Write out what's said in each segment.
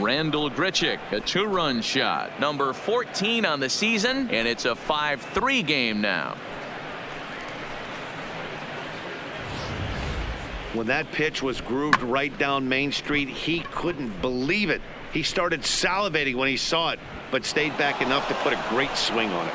Randall Grichuk, a 2-run shot, number 14 on the season, and it's a 5-3 game now. When that pitch was grooved right down Main Street, he couldn't believe it. He started salivating when he saw it, but stayed back enough to put a great swing on it.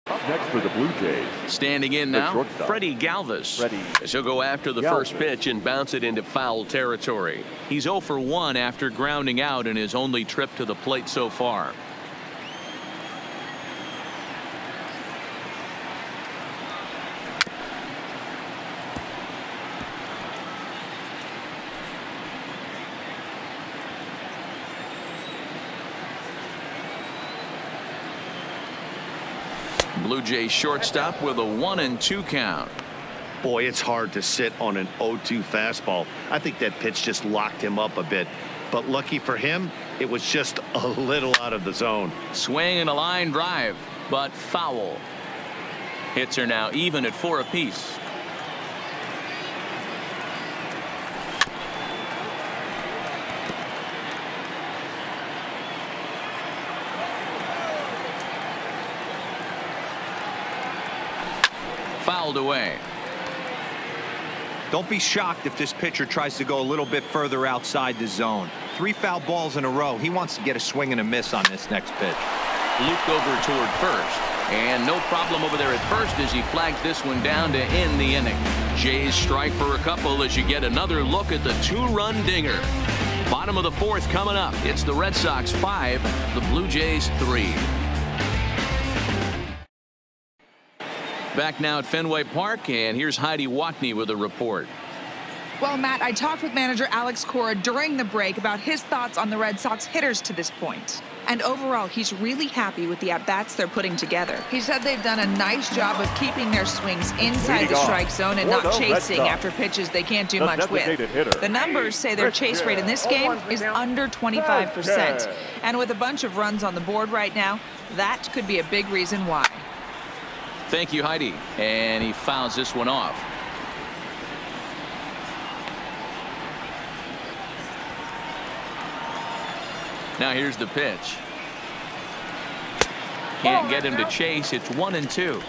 Up next for the Blue Jays. Standing in now, Freddie Galvis. As he'll go after the first pitch and bounce it into foul territory. He's 0 for 1 after grounding out in his only trip to the plate so far. Blue Jays shortstop with a 1-2 count. Boy, it's hard to sit on an 0-2 fastball. I think that pitch just locked him up a bit. But lucky for him, it was just a little out of the zone. Swing and a line drive, but foul. Hits are now even at 4 apiece. Fouled away. Don't be shocked if this pitcher tries to go a little bit further outside the zone. 3 foul balls in a row. He wants to get a swing and a miss on this next pitch. Looped over toward first, and no problem over there at first as he flags this one down to end the inning. Jays strike for a couple as you get another look at the 2-run dinger. Bottom of the 4th coming up. It's the Red Sox 5, the Blue Jays 3. Back now at Fenway Park, and here's Heidi Watney with a report. Well, Matt, I talked with manager Alex Cora during the break about his thoughts on the Red Sox hitters to this point. And overall, he's really happy with the at-bats they're putting together. He said they've done a nice job of keeping their swings inside the strike zone and not chasing after pitches they can't do much with. The numbers say their chase rate in this game is under 25%. And with a bunch of runs on the board right now, that could be a big reason why. Thank you, Heidi. And he fouls this one off. Now here's the pitch. Can't get him to chase. It's 1-2.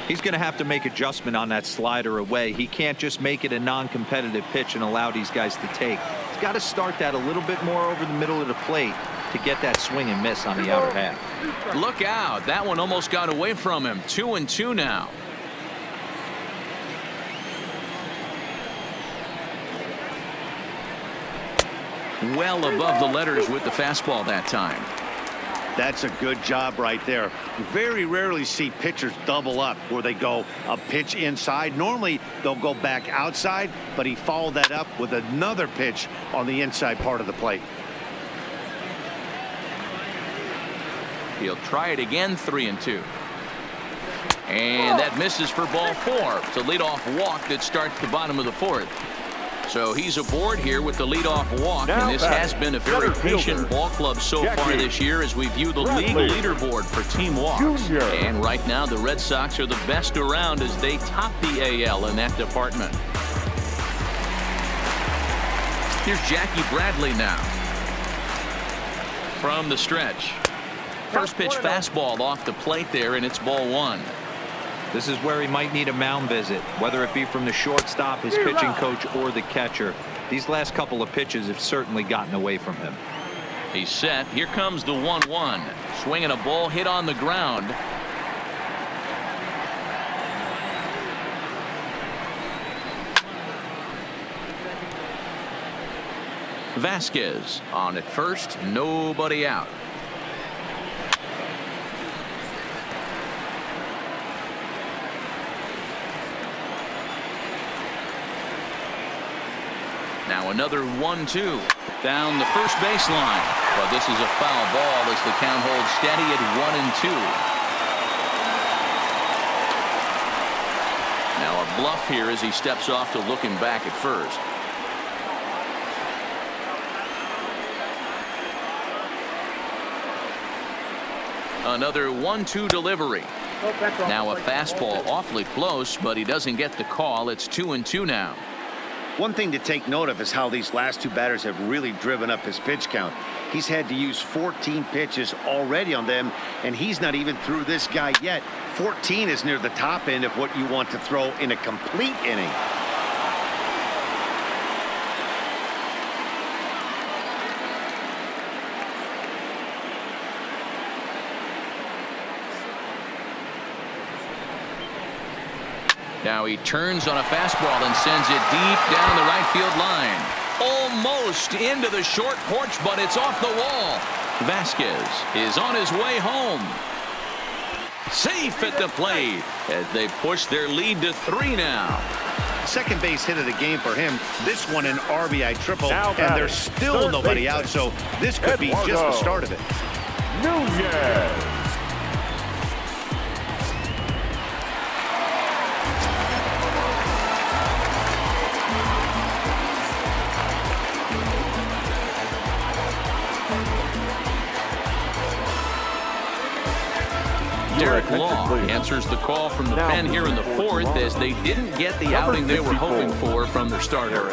He's going to have to make adjustment on that slider away. He can't just make it a non-competitive pitch and allow these guys to take. He's got to start that a little bit more over the middle of the plate to get that swing and miss on the outer half. Look out. That one almost got away from him. 2-2 now. Well above the letters with the fastball that time. That's a good job right there. You very rarely see pitchers double up where they go a pitch inside. Normally they'll go back outside, but he followed that up with another pitch on the inside part of the plate. He'll try it again. 3-2. And that misses for ball 4. It's a leadoff walk that starts the bottom of the 4th. So he's aboard here with the leadoff walk, and this has been a very patient ball club so far this year as we view the league leaderboard for team walks. And right now the Red Sox are the best around as they top the AL in that department. Here's Jackie Bradley now. From the stretch. First pitch fastball off the plate there, and it's ball 1. This is where he might need a mound visit, whether it be from the shortstop, his pitching coach, or the catcher. These last couple of pitches have certainly gotten away from him. He's set. Here comes the 1-1. Swinging a ball hit on the ground. Vasquez on at first, nobody out. Now another 1-2 down the first baseline, but this is a foul ball as the count holds steady at 1-2. Now a bluff here as he steps off to looking back at first. Another 1-2 delivery. Now a fastball awfully close, but he doesn't get the call. It's 2-2 now. One thing to take note of is how these last two batters have really driven up his pitch count. He's had to use 14 pitches already on them, and he's not even through this guy yet. 14 is near the top end of what you want to throw in a complete inning. Now he turns on a fastball and sends it deep down the right field line. Almost into the short porch, but it's off the wall. Vasquez is on his way home. Safe at the plate as they push their lead to 3 now. Second base hit of the game for him. This one an RBI triple, and there's still nobody out, so this could be just the start of it. Nunez. Derek Law answers the call from the pen here in the fourth as they didn't get the outing they were hoping for from their starter.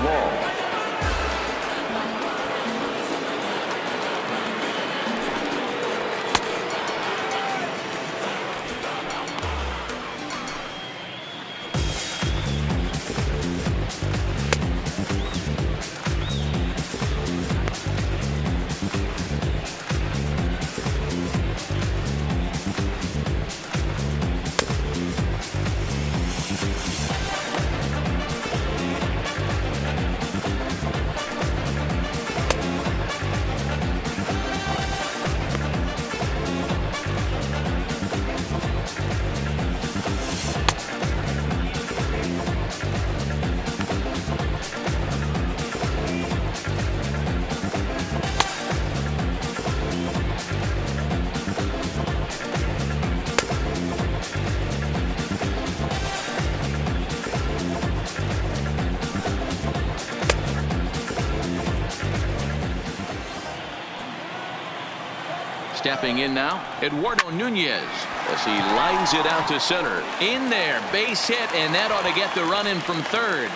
Law. Stepping in now, Eduardo Nunez as he lines it out to center. In there, base hit, and that ought to get the run in from third.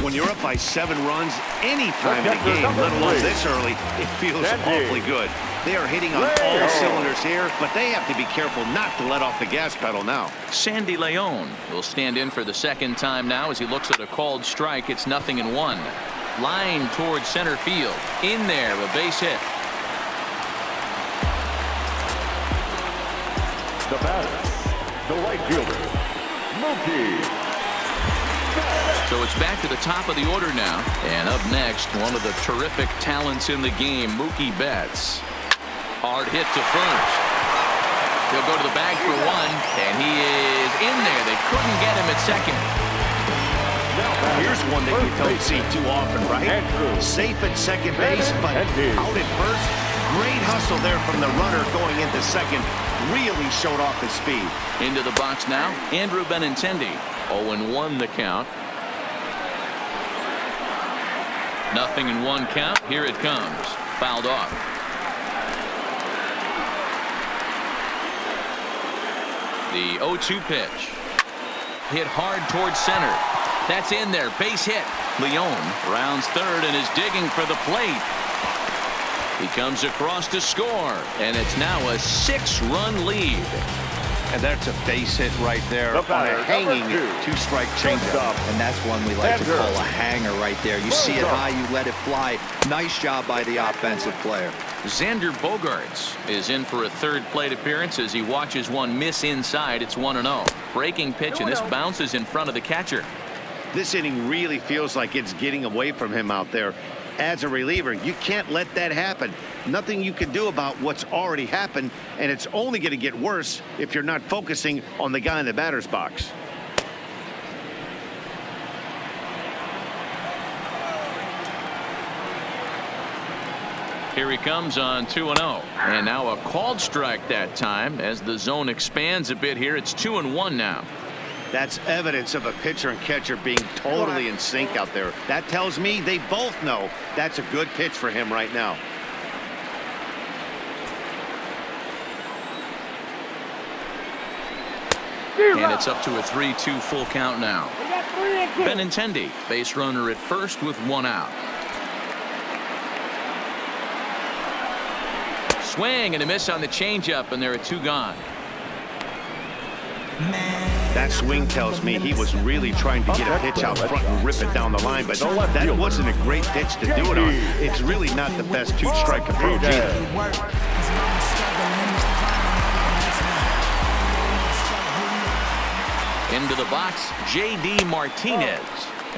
When you're up by 7 runs any time in the game, let alone this early, it feels awfully good. They are hitting on all cylinders here, but they have to be careful not to let off the gas pedal now. Sandy Leon will stand in for the second time now as he looks at a called strike. It's 0-1. Line towards center field. In there, a base hit. The batter, the right fielder, Mookie. So it's back to the top of the order now. And up next, one of the terrific talents in the game, Mookie Betts. Hard hit to first. He'll go to the bag for one, and he is in there. They couldn't get him at second. Here's one that you don't see too often, right? Safe at second base, but out at first. Great hustle there from the runner going into second. Really showed off his speed. Into the box now, Andrew Benintendi. 0-1 the count. 0-1 count. Here it comes. Fouled off. The 0-2 pitch. Hit hard towards center. That's in there. Base hit. Leon rounds third and is digging for the plate. He comes across to score, and it's now a 6-run lead. And that's a base hit right there The on batter, a hanging number 2. 2-strike changeup. And that's one we like to Xander. call a hanger right there. You see it high, you let it fly. Nice job by the offensive player. Xander Bogaerts is in for a third plate appearance as he watches one miss inside. It's 1-0. Breaking pitch, and this bounces in front of the catcher. This inning really feels like it's getting away from him out there. As a reliever, you can't let that happen. Nothing you can do about what's already happened, and it's only going to get worse if you're not focusing on the guy in the batter's box. Here he comes on 2-0. And now a called strike that time as the zone expands a bit here. It's 2-1 now. That's evidence of a pitcher and catcher being totally in sync out there. That tells me they both know that's a good pitch for him right now. And it's up to a 3-2 full count now. Benintendi, base runner at first with 1 out. Swing and a miss on the changeup, and there are 2 gone. That swing tells me he was really trying to get a pitch out front and rip it down the line, but that wasn't a great pitch to do it on. It's really not the best 2-strike approach either. Into the box, J.D. Martinez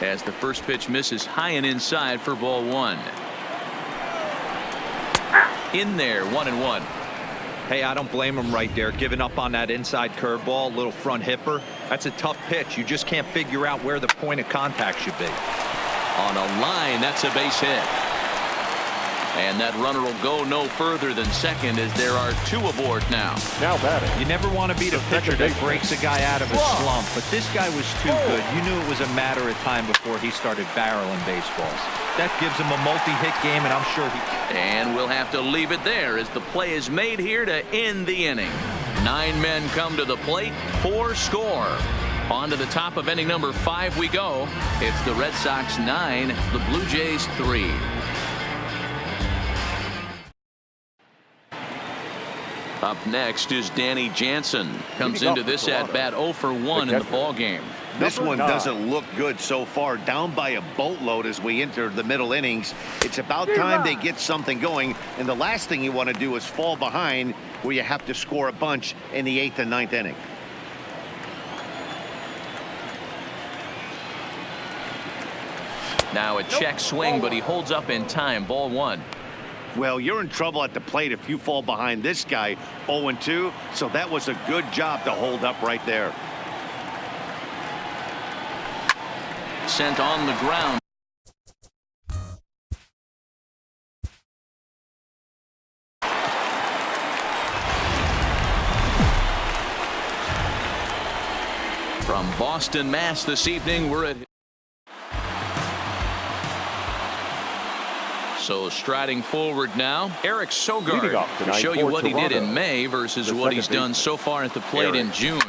as the first pitch misses high and inside for ball 1. In there, 1-1. Hey, I don't blame him right there. Giving up on that inside curveball, little front hipper. That's a tough pitch. You just can't figure out where the point of contact should be. On a line, that's a base hit. And that runner will go no further than second as there are 2 aboard now. Now batting. You never want to be the pitcher that breaks a guy out of a slump, but this guy was too good. You knew it was a matter of time before he started barreling baseballs. That gives him a multi-hit game, and I'm sure he... And we'll have to leave it there as the play is made here to end the inning. 9 men come to the plate, 4 score. On to the top of inning number 5 we go. It's the Red Sox 9, the Blue Jays 3. Up next is Danny Jansen. Comes into this at-bat 0 for 1 in the ballgame. This one doesn't look good so far. Down by a boatload as we enter the middle innings. It's about time they get something going, and the last thing you want to do is fall behind where you have to score a bunch in the 8th and 9th inning. Now a check swing, but he holds up in time. Ball 1. Well, you're in trouble at the plate if you fall behind this guy 0-2, so that was a good job to hold up right there. Sent on the ground. From Boston, Mass. this evening, we're at... So striding forward now, Eric Sogard to show you what he did in May versus what he's done so far at the plate in June.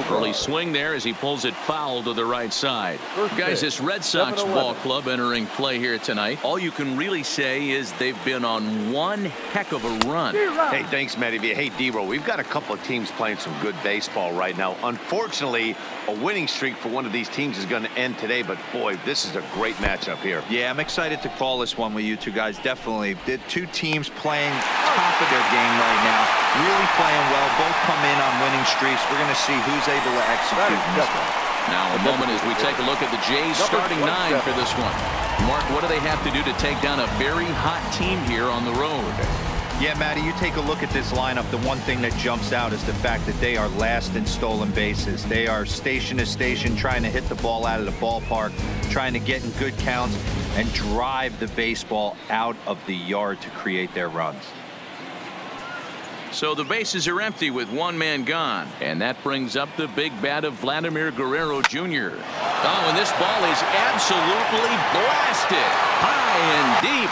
Early swing there as he pulls it foul to the right side. Guys, this Red Sox ball club entering play here tonight. All you can really say is they've been on one heck of a run. Hey, thanks, Matty. Hey, D-Roll, we've got a couple of teams playing some good baseball right now. Unfortunately, a winning streak for one of these teams is going to end today, but boy, this is a great matchup here. Yeah, I'm excited to call this one with you two guys. Definitely. The 2 teams playing top of their game right now. Really playing well. Both come in on winning streaks. We're going to see who's able to execute in this one. Now a moment as we take a look at the Jays starting 9 for this one. Mark, what do they have to do to take down a very hot team here on the road? Yeah, Matty, you take a look at this lineup. The one thing that jumps out is the fact that they are last in stolen bases. They are station to station trying to hit the ball out of the ballpark, trying to get in good counts and drive the baseball out of the yard to create their runs. So the bases are empty with 1 man gone. And that brings up the big bat of Vladimir Guerrero Jr. Oh, and this ball is absolutely blasted. High and deep.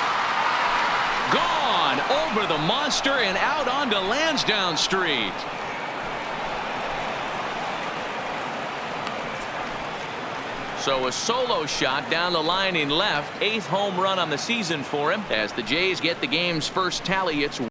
Gone over the monster and out onto Lansdowne Street. So a solo shot down the line in left. 8th home run on the season for him as the Jays get the game's first tally. It's